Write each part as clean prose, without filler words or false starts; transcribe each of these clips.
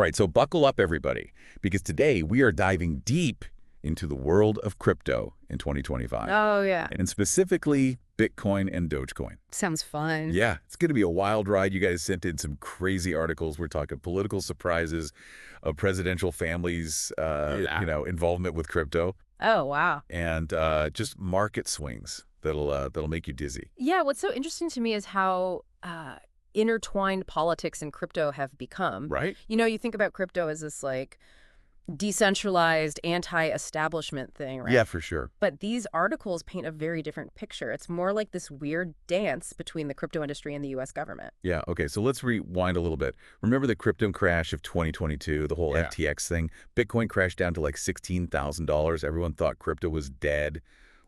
All right, so buckle up, everybody, because today we are diving deep into the world of crypto in 2025. Oh, yeah. And specifically, Bitcoin and Dogecoin. Sounds fun. Yeah, it's going to be a wild ride. You guys sent in some crazy articles. We're talking political surprises of presidential families, involvement with crypto, Oh, wow. and just market swings that'll make you dizzy. Yeah, what's so interesting to me is how intertwined politics and crypto have become. Right? You think about crypto as this, like, decentralized, anti-establishment thing, right? Yeah, for sure. But these articles paint a very different picture. It's more like this weird dance between the crypto industry and the U.S. government. Yeah, okay, so let's rewind a little bit. Remember the crypto crash of 2022, the whole FTX thing? Bitcoin crashed down to like $16,000. Everyone thought crypto was dead.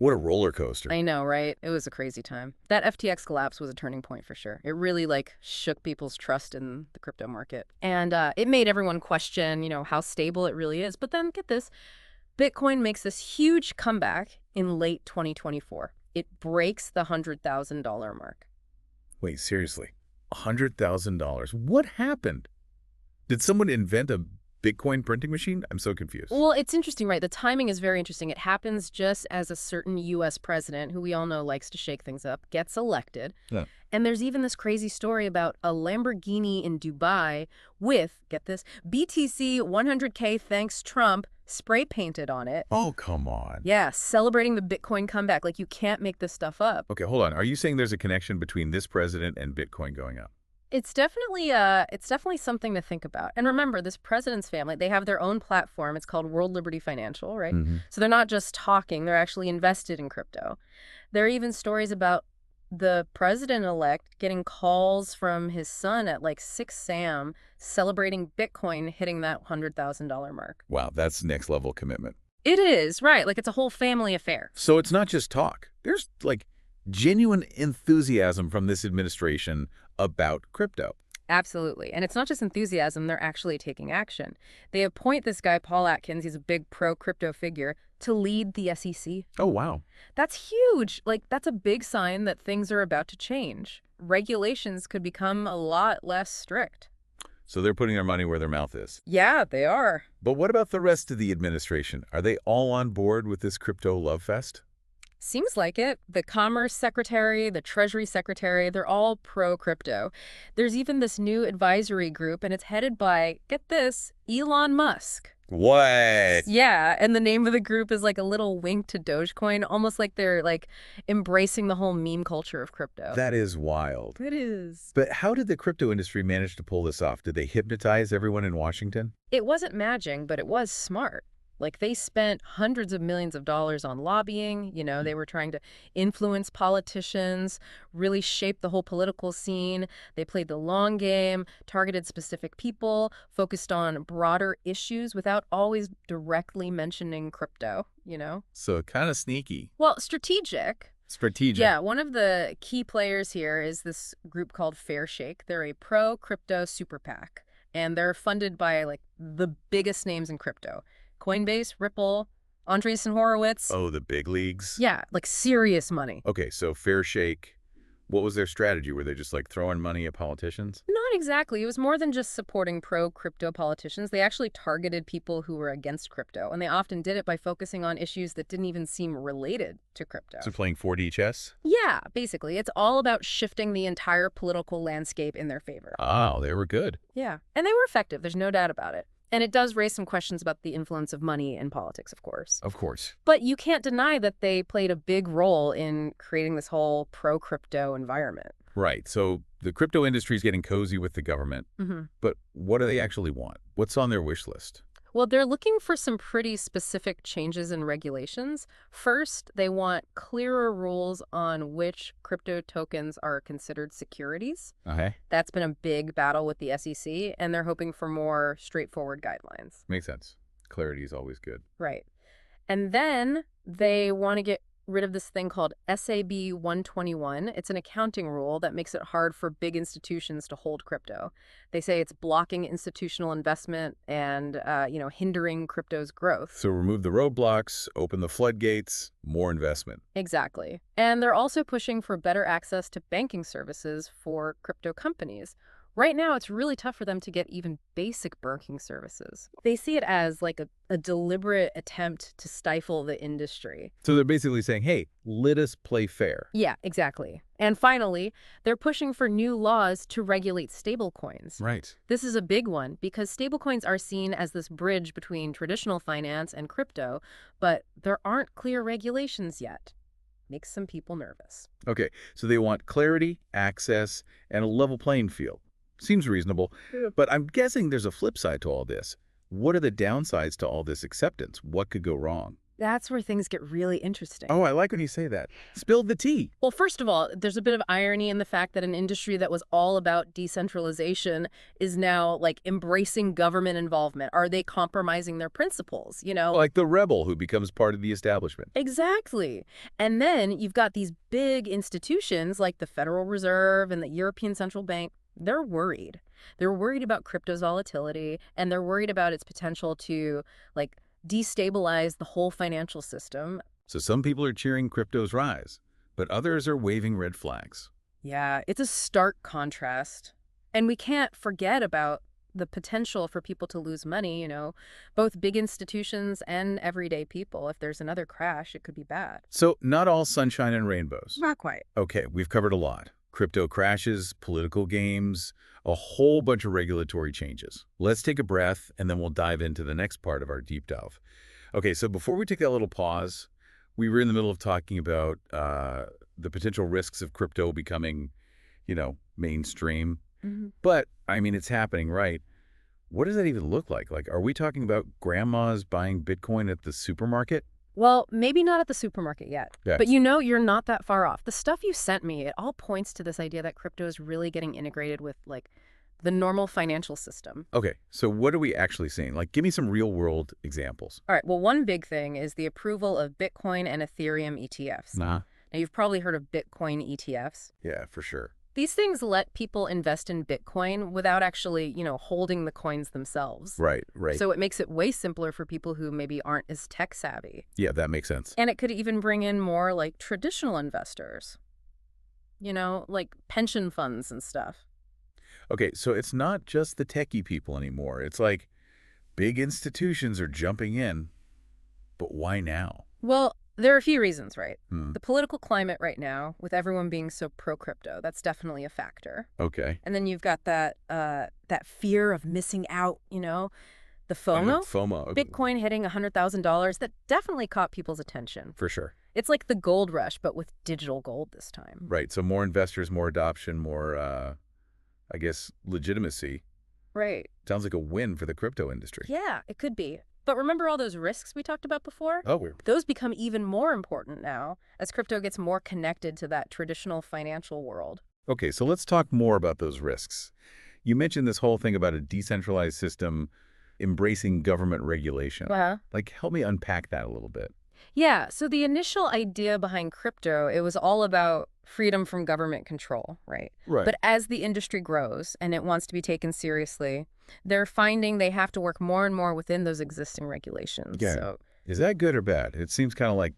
What a roller coaster. I know, right? It was a crazy time. That FTX collapse was a turning point for sure. It really, like, shook people's trust in the crypto market. And it made everyone question, how stable it really is. But then, get this, Bitcoin makes this huge comeback in late 2024. It breaks the $100,000 mark. Wait, seriously? $100,000? What happened? Did someone invent a Bitcoin printing machine? I'm so confused. Well, it's interesting, right? The timing is very interesting. It happens just as a certain U.S. president, who we all know likes to shake things up, gets elected. Yeah. And there's even this crazy story about a Lamborghini in Dubai with, get this, BTC 100K thanks Trump spray painted on it. Oh, come on. Yeah, celebrating the Bitcoin comeback. Like, you can't make this stuff up. Okay, hold on. Are you saying there's a connection between this president and Bitcoin going up? It's definitely something to think about. And remember, this president's family, they have their own platform. It's called World Liberty Financial, right? Mm-hmm. So they're not just talking, they're actually invested in crypto. There are even stories about the president-elect getting calls from his son at like 6 a.m. celebrating Bitcoin hitting that $100,000 mark. Wow, that's next level commitment. It is, right. Like, it's a whole family affair. So it's not just talk. There's like genuine enthusiasm from this administration about crypto. Absolutely. And it's not just enthusiasm, they're actually taking action. They appoint this guy, Paul Atkins, he's a big pro-crypto figure, to lead the SEC. Oh, wow. That's huge. Like, that's a big sign that things are about to change. Regulations could become a lot less strict. So they're putting their money where their mouth is. Yeah, they are. But what about the rest of the administration? Are they all on board with this crypto love fest? Seems like it. The Commerce Secretary, the Treasury Secretary, they're all pro-crypto. There's even this new advisory group, and it's headed by, get this, Elon Musk. What? Yeah, and the name of the group is like a little wink to Dogecoin, almost like they're like embracing the whole meme culture of crypto. That is wild. It is. But how did the crypto industry manage to pull this off? Did they hypnotize everyone in Washington? It wasn't magic, but it was smart. Like, they spent hundreds of millions of dollars on lobbying. They were trying to influence politicians, really shape the whole political scene. They played the long game, targeted specific people, focused on broader issues without always directly mentioning crypto, So kind of sneaky. Well, strategic. Strategic. Yeah, one of the key players here is this group called Fairshake. They're a pro-crypto super PAC, and they're funded by, like, the biggest names in crypto. Coinbase, Ripple, Andreessen Horowitz. Oh, the big leagues? Yeah, like serious money. Okay, so Fairshake, what was their strategy? Were they just like throwing money at politicians? Not exactly. It was more than just supporting pro-crypto politicians. They actually targeted people who were against crypto, and they often did it by focusing on issues that didn't even seem related to crypto. So playing 4D chess? Yeah, basically. It's all about shifting the entire political landscape in their favor. Oh, they were good. Yeah, and they were effective. There's no doubt about it. And it does raise some questions about the influence of money in politics, of course. Of course. But you can't deny that they played a big role in creating this whole pro-crypto environment. Right. So the crypto industry is getting cozy with the government. Mm-hmm. But what do they actually want? What's on their wish list? Well, they're looking for some pretty specific changes in regulations. First, they want clearer rules on which crypto tokens are considered securities. Okay. That's been a big battle with the SEC, and they're hoping for more straightforward guidelines. Makes sense. Clarity is always good. Right. And then they want to get rid of this thing called SAB 121. It's an accounting rule that makes it hard for big institutions to hold crypto. They say it's blocking institutional investment and, hindering crypto's growth. So remove the roadblocks, open the floodgates, more investment. Exactly. And they're also pushing for better access to banking services for crypto companies. Right now, it's really tough for them to get even basic banking services. They see it as like a deliberate attempt to stifle the industry. So they're basically saying, hey, let us play fair. Yeah, exactly. And finally, they're pushing for new laws to regulate stablecoins. Right. This is a big one because stablecoins are seen as this bridge between traditional finance and crypto, but there aren't clear regulations yet. Makes some people nervous. Okay, so they want clarity, access, and a level playing field. Seems reasonable, but I'm guessing there's a flip side to all this. What are the downsides to all this acceptance? What could go wrong? That's where things get really interesting. Oh, I like when you say that. Spill the tea. Well, first of all, there's a bit of irony in the fact that an industry that was all about decentralization is now like embracing government involvement. Are they compromising their principles, you know? Like the rebel who becomes part of the establishment. Exactly. And then you've got these big institutions like the Federal Reserve and the European Central Bank. They're worried. They're worried about crypto's volatility, and they're worried about its potential to like destabilize the whole financial system. So some people are cheering crypto's rise, but others are waving red flags. Yeah, it's a stark contrast. And we can't forget about the potential for people to lose money, both big institutions and everyday people. If there's another crash, it could be bad. So not all sunshine and rainbows. Not quite. Okay, we've covered a lot. Crypto crashes, political games, a whole bunch of regulatory changes. Let's take a breath, and then we'll dive into the next part of our deep dive. Okay, so before we take that little pause, we were in the middle of talking about the potential risks of crypto becoming, mainstream. But, I mean, it's happening, right? What does that even look like? Like, are we talking about grandmas buying Bitcoin at the supermarket? Well, maybe not at the supermarket yet, Yes. but you're not that far off. The stuff you sent me, it all points to this idea that crypto is really getting integrated with, like, the normal financial system. Okay, so what are we actually seeing? Like, give me some real-world examples. All right, well, one big thing is the approval of Bitcoin and Ethereum ETFs. Nah. Now, you've probably heard of Bitcoin ETFs. Yeah, for sure. These things let people invest in Bitcoin without actually, holding the coins themselves. Right, right. So it makes it way simpler for people who maybe aren't as tech savvy. Yeah, that makes sense. And it could even bring in more like traditional investors, like pension funds and stuff. Okay, so it's not just the techie people anymore. It's like big institutions are jumping in. But why now? Well, there are a few reasons, right? Hmm. The political climate right now, with everyone being so pro-crypto, that's definitely a factor. Okay. And then you've got that fear of missing out, the FOMO. FOMO. Bitcoin hitting $100,000, that definitely caught people's attention. For sure. It's like the gold rush, but with digital gold this time. Right, so more investors, more adoption, more, I guess, legitimacy. Right. Sounds like a win for the crypto industry. Yeah, it could be. But remember all those risks we talked about before? Oh, Those become even more important now as crypto gets more connected to that traditional financial world. okay, so let's talk more about those risks. You mentioned this whole thing about a decentralized system embracing government regulation. Like, help me unpack that a little bit. Yeah, so the initial idea behind crypto, it was all about freedom from government control, right? Right. But as the industry grows and it wants to be taken seriously, they're finding they have to work more and more within those existing regulations. Yeah. So, Is that good or bad? It seems kind of like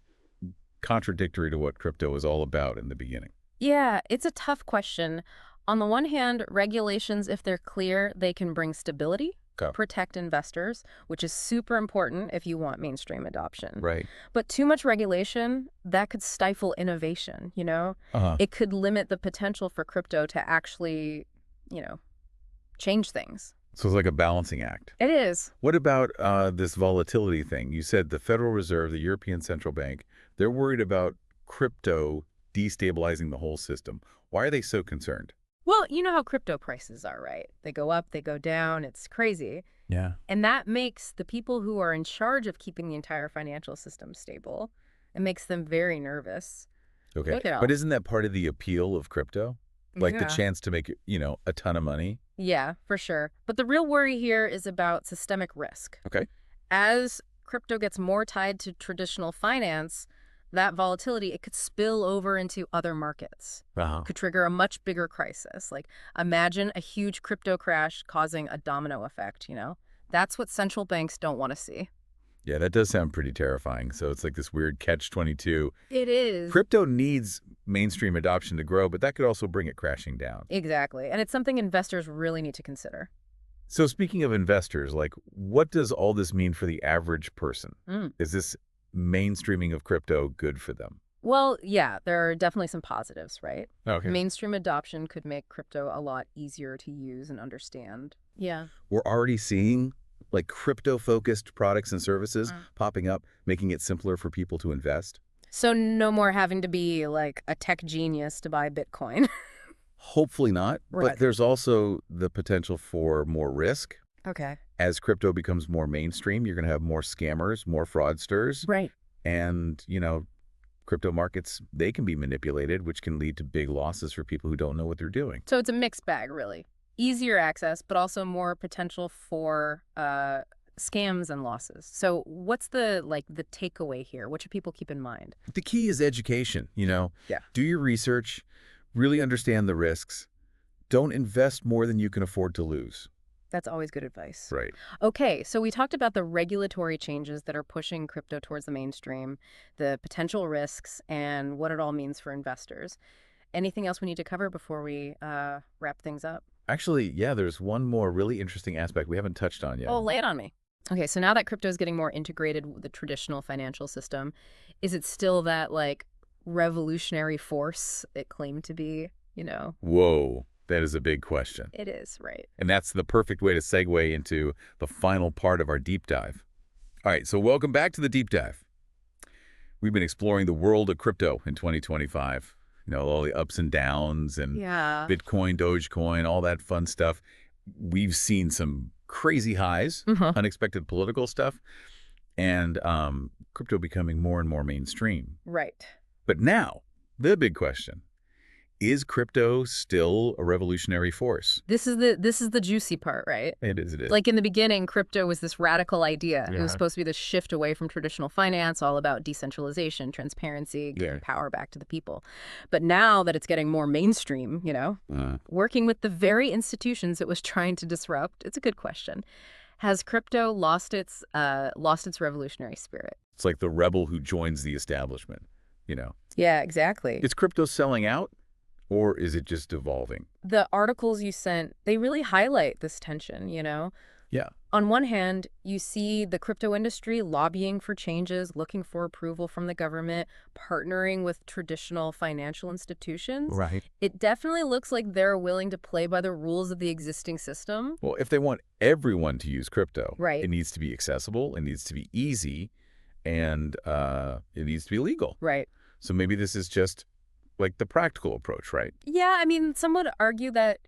contradictory to what crypto was all about in the beginning. yeah, it's a tough question. On the one hand, regulations, if they're clear, they can bring stability, Okay. protect investors, which is super important if you want mainstream adoption. Right. But too much regulation, that could stifle innovation, Uh-huh. It could limit the potential for crypto to actually, change things. So it's like a balancing act. It is. What about this volatility thing? You said the Federal Reserve, the European Central Bank, they're worried about crypto destabilizing the whole system. Why are they so concerned? Well, you know how crypto prices are, right? They go up, they go down. It's crazy. Yeah. And that makes the people who are in charge of keeping the entire financial system stable, it makes them very nervous. Okay. Look at all. But isn't that part of the appeal of crypto? Like the Yeah. chance to make, a ton of money? Yeah, for sure. But the real worry here is about systemic risk. Okay. As crypto gets more tied to traditional finance, that volatility, it could spill over into other markets. Uh-huh. Could trigger a much bigger crisis. Like, imagine a huge crypto crash causing a domino effect, That's what central banks don't want to see. Yeah, that does sound pretty terrifying. So it's like this weird catch-22. It is. Crypto needs mainstream adoption to grow, but that could also bring it crashing down. Exactly. And it's something investors really need to consider. So speaking of investors, like, what does all this mean for the average person? Mm. Is this mainstreaming of crypto good for them? Well, yeah, there are definitely some positives, right? Okay. Mainstream adoption could make crypto a lot easier to use and understand. Yeah. We're already seeing like crypto-focused products and services popping up, making it simpler for people to invest. So no more having to be like a tech genius to buy Bitcoin. Hopefully not, Right. but there's also the potential for more risk. Okay. As crypto becomes more mainstream, you're going to have more scammers, more fraudsters, Right. and, crypto markets, they can be manipulated, which can lead to big losses for people who don't know what they're doing. So it's a mixed bag, really. Easier access, but also more potential for scams and losses. So what's the takeaway here? What should people keep in mind? The key is education, Yeah. Do your research, really understand the risks. Don't invest more than you can afford to lose. That's always good advice. Right. Okay, so we talked about the regulatory changes that are pushing crypto towards the mainstream, the potential risks, and what it all means for investors. Anything else we need to cover before we wrap things up? Actually, yeah, there's one more really interesting aspect we haven't touched on yet. Oh, lay it on me. Okay, so now that crypto is getting more integrated with the traditional financial system, is it still that, revolutionary force it claimed to be, Whoa, that is a big question. It is, right. And that's the perfect way to segue into the final part of our deep dive. All right, so welcome back to the deep dive. We've been exploring the world of crypto in 2025. All the ups and downs and Yeah. Bitcoin, Dogecoin, all that fun stuff. We've seen some crazy highs, unexpected political stuff, and crypto becoming more and more mainstream. Right. But now, the big question. Is crypto still a revolutionary force? This is the juicy part, right? It is. Like in the beginning, crypto was this radical idea. It Yeah. was supposed to be this shift away from traditional finance, all about decentralization, transparency, giving power back to the people. But now that it's getting more mainstream, working with the very institutions it was trying to disrupt, it's a good question. Has crypto lost its revolutionary spirit? It's like the rebel who joins the establishment, Yeah, exactly. Is crypto selling out, or is it just evolving? The articles you sent, they really highlight this tension, Yeah. On one hand, you see the crypto industry lobbying for changes, looking for approval from the government, partnering with traditional financial institutions. Right. It definitely looks like they're willing to play by the rules of the existing system. Well, if they want everyone to use crypto, Right. it needs to be accessible, it needs to be easy, and it needs to be legal. Right. So maybe this is just like the practical approach, right? Yeah, I mean, some would argue that,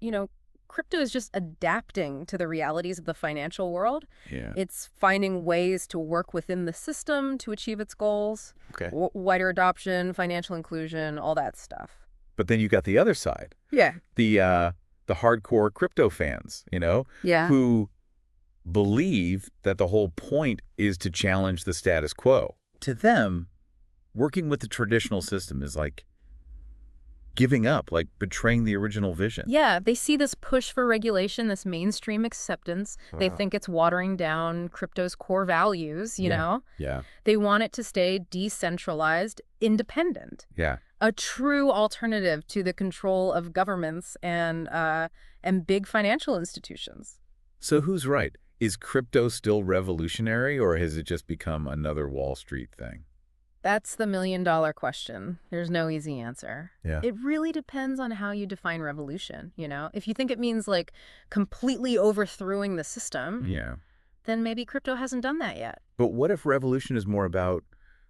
crypto is just adapting to the realities of the financial world. Yeah. It's finding ways to work within the system to achieve its goals. Okay. Wider adoption, financial inclusion, all that stuff. But then you got the other side, Yeah. the hardcore crypto fans, Yeah. who believe that the whole point is to challenge the status quo. To them, working with the traditional system is like giving up, like betraying the original vision. Yeah, they see this push for regulation, this mainstream acceptance. They think it's watering down crypto's core values, you know? Yeah. They want it to stay decentralized, independent. Yeah. A true alternative to the control of governments and big financial institutions. So who's right? Is crypto still revolutionary, or has it just become another Wall Street thing? That's the million-dollar question. There's no easy answer. Yeah. It really depends on how you define revolution, If you think it means, completely overthrowing the system, Yeah. then maybe crypto hasn't done that yet. But what if revolution is more about,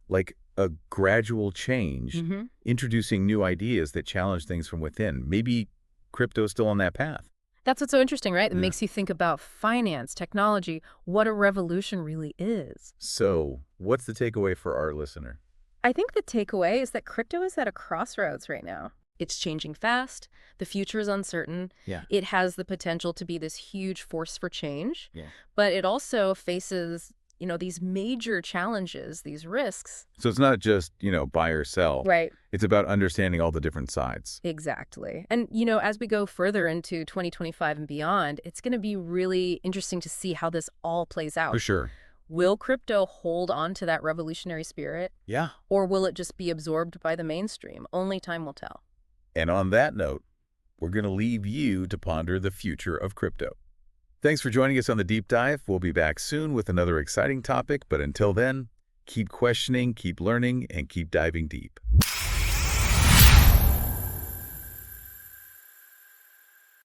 like, a gradual change, introducing new ideas that challenge things from within? Maybe crypto's still on that path. That's what's so interesting, right? It Yeah. makes you think about finance, technology, what a revolution really is. So what's the takeaway for our listener? I think the takeaway is that crypto is at a crossroads right now. It's changing fast. The future is uncertain. Yeah. It has the potential to be this huge force for change. Yeah. But it also faces, these major challenges, these risks. So it's not just, buy or sell. Right. It's about understanding all the different sides. Exactly. And, as we go further into 2025 and beyond, it's going to be really interesting to see how this all plays out. For sure. Will crypto hold on to that revolutionary spirit, Yeah. or will it just be absorbed by the mainstream? Only time will tell. And on that note, we're going to leave you to ponder the future of crypto. Thanks for joining us on the Deep Dive. We'll be back soon with another exciting topic, but until then, keep questioning, keep learning, and keep diving deep.